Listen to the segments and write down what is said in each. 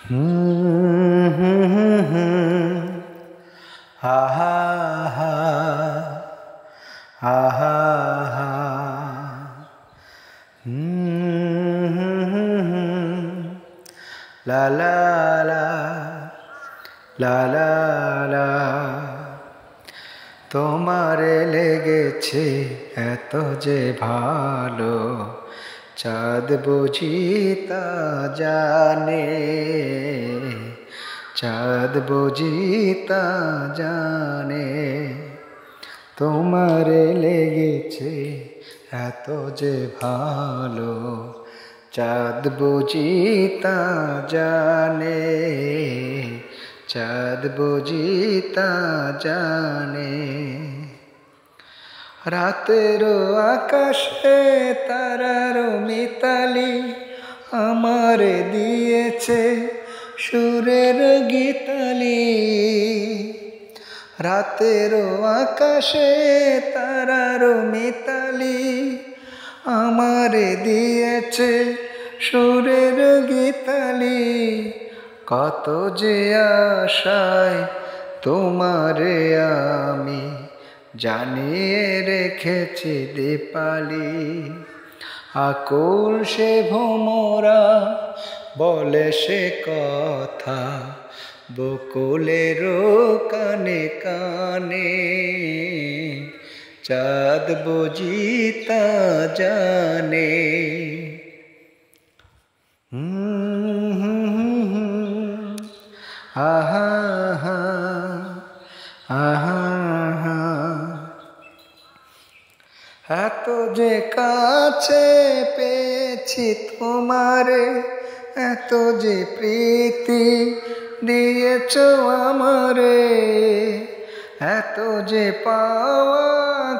হুম হুম হুম হুম হা হা হা হা হা হা হুম হুম হুম হুম লা লা লা লা লা লা তোমারে লেগেছে এত যে ভালো চাঁদ বুঝি তা জানে চাঁদ বুঝি তা জানে তোমারে লেগেছে এত যে ভালো চাঁদ বুঝি তা জানে চাঁদ বুঝি তা জানে রাতেরও আকাশে তারারও মিতালি আমারে দিয়েছে সুরের গীতালি রাতেরও আকাশে তারারও মিতালি আমারে দিয়েছে সুরের গীতালি কত যে আশায় তোমারে আমি জানিয়ে রেখেছি দীপালি আকুল সে ভোমরা বলে সে কথা বকুলেরও কানে কানে চাঁদ বুঝি তা জানে আহা হা আহা হা এত যে কাছে পেয়েছি তোমারে এত যে প্রীতি দিয়েছ আমারে এত যে পাওয়া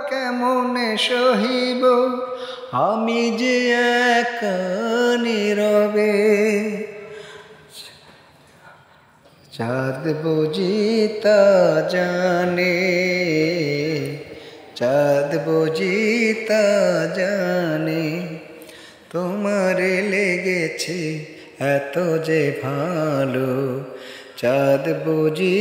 কেমনে সহিব আমি যে একা নীরবে চাঁদ বুঝি তা জানে চাঁদ বুঝি তা জানে তোমারে লেগেছে এত যে ভালো চাঁদ বুঝি